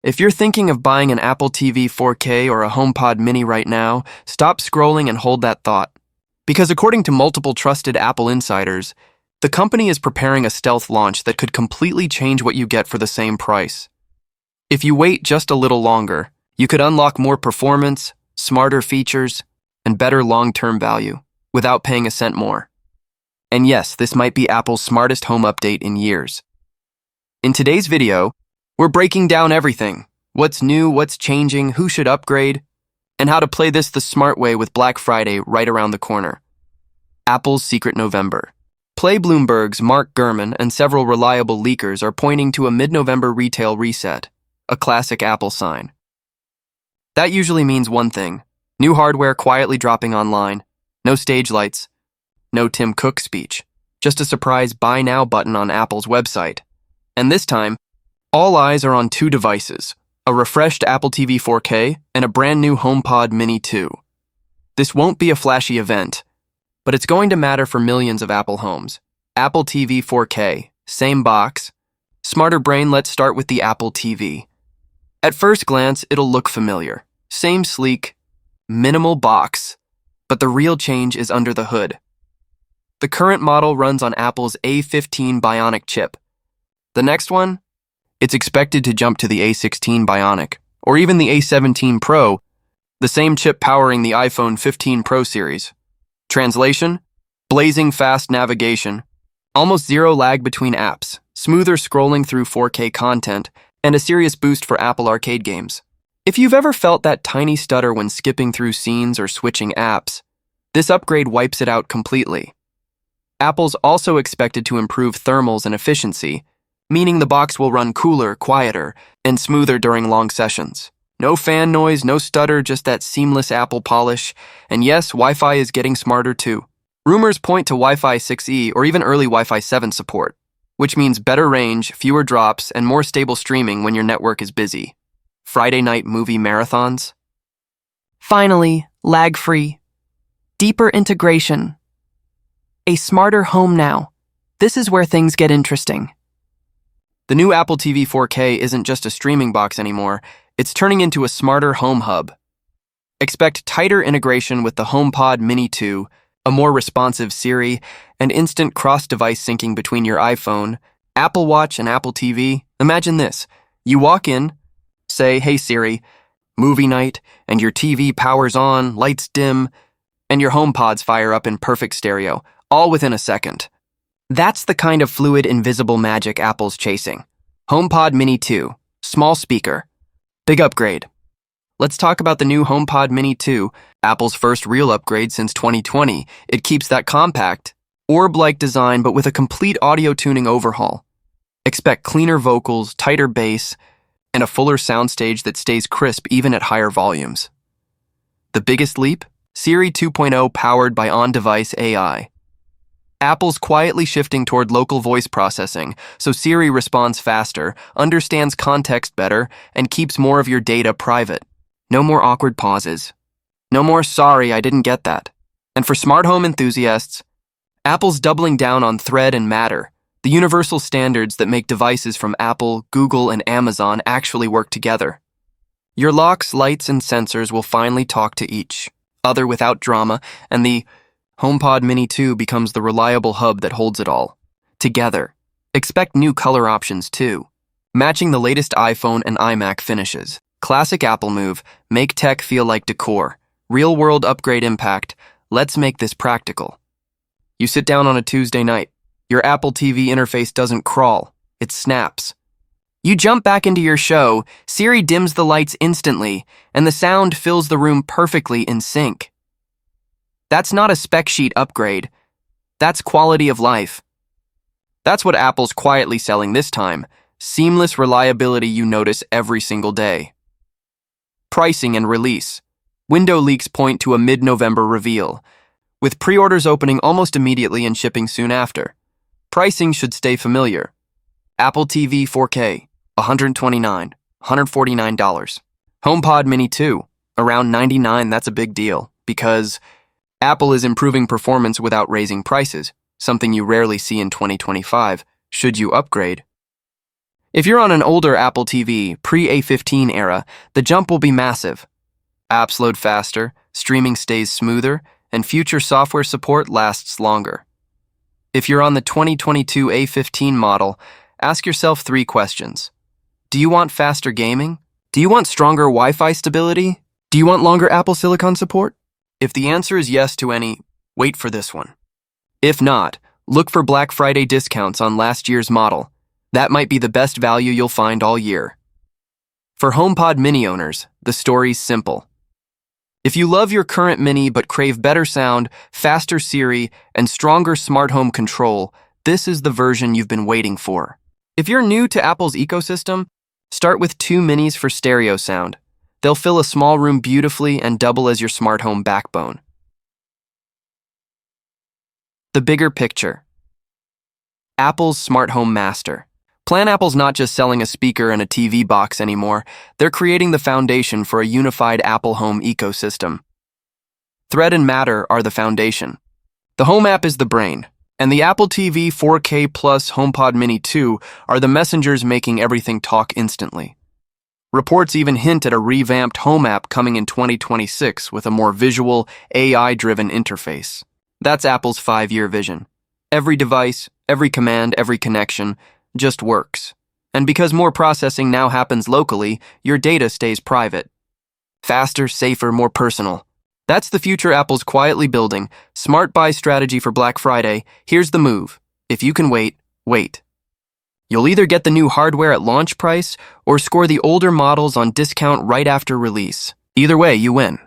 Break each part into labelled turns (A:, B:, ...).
A: If you're thinking of buying an Apple TV 4K or a HomePod Mini right now, stop scrolling and hold that thought. Because according to multiple trusted Apple insiders, the company is preparing a stealth launch that could completely change what you get for the same price. If you wait just a little longer, you could unlock more performance, smarter features, and better long-term value without paying a cent more. And yes, this might be Apple's smartest home update in years. In today's video, we're breaking down everything: what's new, what's changing, who should upgrade, and how to play this the smart way with Black Friday right around the corner. Apple's secret November. Play Bloomberg's Mark Gurman and several reliable leakers are pointing to a mid-November retail reset, a classic Apple sign. That usually means one thing: new hardware quietly dropping online, no stage lights, no Tim Cook speech, just a surprise buy now button on Apple's website. And this time, all eyes are on two devices: a refreshed Apple TV 4K and a brand new HomePod Mini 2. This won't be a flashy event, but it's going to matter for millions of Apple homes. Apple TV 4K, same box. Smarter brain, let's start with the Apple TV. At first glance, it'll look familiar. Same sleek, minimal box, but the real change is under the hood. The current model runs on Apple's A15 Bionic chip. The next one? It's expected to jump to the A16 Bionic, or even the A17 Pro, the same chip powering the iPhone 15 Pro series. Translation? Blazing fast navigation, almost zero lag between apps, smoother scrolling through 4K content, and a serious boost for Apple Arcade games. If you've ever felt that tiny stutter when skipping through scenes or switching apps, this upgrade wipes it out completely. Apple's also expected to improve thermals and efficiency, meaning the box will run cooler, quieter, and smoother during long sessions. No fan noise, no stutter, just that seamless Apple polish. And yes, Wi-Fi is getting smarter too. Rumors point to Wi-Fi 6E or even early Wi-Fi 7 support, which means better range, fewer drops, and more stable streaming when your network is busy. Friday night movie marathons?
B: Finally, lag-free. Deeper integration. A smarter home now. This is where things get interesting.
A: The new Apple TV 4K isn't just a streaming box anymore, it's turning into a smarter home hub. Expect tighter integration with the HomePod Mini 2, a more responsive Siri, and instant cross-device syncing between your iPhone, Apple Watch, and Apple TV. Imagine this: you walk in, say, "Hey Siri, movie night," and your TV powers on, lights dim, and your HomePods fire up in perfect stereo, all within a second. That's the kind of fluid, invisible magic Apple's chasing. HomePod Mini 2, small speaker, big upgrade. Let's talk about the new HomePod Mini 2, Apple's first real upgrade since 2020. It keeps that compact, orb-like design, but with a complete audio tuning overhaul. Expect cleaner vocals, tighter bass, and a fuller soundstage that stays crisp even at higher volumes. The biggest leap? Siri 2.0 powered by on-device AI. Apple's quietly shifting toward local voice processing, so Siri responds faster, understands context better, and keeps more of your data private. No more awkward pauses. No more "sorry, I didn't get that." And for smart home enthusiasts, Apple's doubling down on Thread and Matter, the universal standards that make devices from Apple, Google, and Amazon actually work together. Your locks, lights, and sensors will finally talk to each other without drama, and the HomePod Mini 2 becomes the reliable hub that holds it all together. Expect new color options too, matching the latest iPhone and iMac finishes. Classic Apple move: make tech feel like decor. Real-world upgrade impact: let's make this practical. You sit down on a Tuesday night. Your Apple TV interface doesn't crawl, it snaps. You jump back into your show, Siri dims the lights instantly, and the sound fills the room perfectly in sync. That's not a spec sheet upgrade. That's quality of life. That's what Apple's quietly selling this time: seamless reliability you notice every single day. Pricing and release. Window leaks point to a mid-November reveal, with pre-orders opening almost immediately and shipping soon after. Pricing should stay familiar. Apple TV 4K, $129, $149. HomePod Mini 2, around $99. That's a big deal, because Apple is improving performance without raising prices, something you rarely see in 2025, should you upgrade. If you're on an older Apple TV, pre-A15 era, the jump will be massive. Apps load faster, streaming stays smoother, and future software support lasts longer. If you're on the 2022 A15 model, ask yourself 3 questions. Do you want faster gaming? Do you want stronger Wi-Fi stability? Do you want longer Apple Silicon support? If the answer is yes to any, wait for this one. If not, look for Black Friday discounts on last year's model. That might be the best value you'll find all year. For HomePod Mini owners, the story's simple. If you love your current Mini but crave better sound, faster Siri, and stronger smart home control, this is the version you've been waiting for. If you're new to Apple's ecosystem, start with 2 Minis for stereo sound. They'll fill a small room beautifully and double as your smart home backbone. The bigger picture. Apple's smart home master. Plan Apple's not just selling a speaker and a TV box anymore, they're creating the foundation for a unified Apple home ecosystem. Thread and Matter are the foundation. The Home app is the brain, and the Apple TV 4K Plus HomePod Mini 2 are the messengers making everything talk instantly. Reports even hint at a revamped Home app coming in 2026 with a more visual, AI-driven interface. That's Apple's 5-year vision. Every device, every command, every connection just works. And because more processing now happens locally, your data stays private. Faster, safer, more personal. That's the future Apple's quietly building. Smart buy strategy for Black Friday. Here's the move. If you can wait, wait. You'll either get the new hardware at launch price or score the older models on discount right after release. Either way, you win.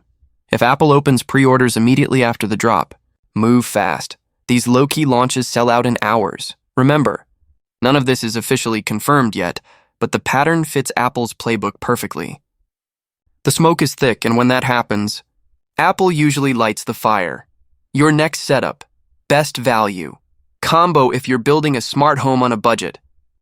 A: If Apple opens pre-orders immediately after the drop, move fast. These low-key launches sell out in hours. Remember, none of this is officially confirmed yet, but the pattern fits Apple's playbook perfectly. The smoke is thick, and when that happens, Apple usually lights the fire. Your next setup, best value. Combo if you're building a smart home on a budget.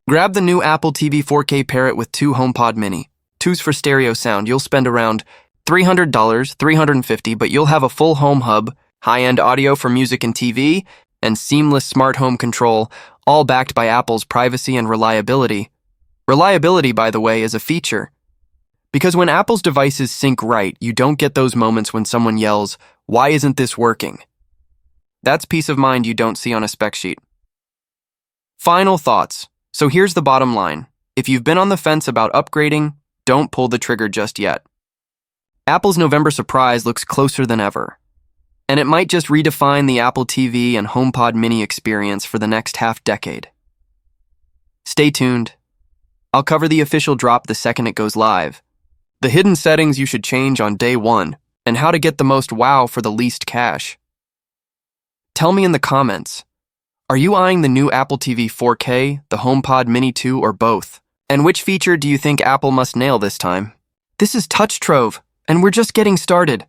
A: Grab the new Apple TV 4K Parrot with 2 HomePod Mini. 2s for stereo sound. You'll spend around $300, $350, but you'll have a full home hub, high-end audio for music and TV, and seamless smart home control, all backed by Apple's privacy and reliability. Reliability, by the way, is a feature. Because when Apple's devices sync right, you don't get those moments when someone yells, "Why isn't this working?" That's peace of mind you don't see on a spec sheet. Final thoughts. So here's the bottom line. If you've been on the fence about upgrading, don't pull the trigger just yet. Apple's November surprise looks closer than ever. And it might just redefine the Apple TV and HomePod Mini experience for the next half-decade. Stay tuned. I'll cover the official drop the second it goes live, the hidden settings you should change on day 1, and how to get the most wow for the least cash. Tell me in the comments, are you eyeing the new Apple TV 4K, the HomePod Mini 2, or both? And which feature do you think Apple must nail this time? This is Trove, and we're just getting started.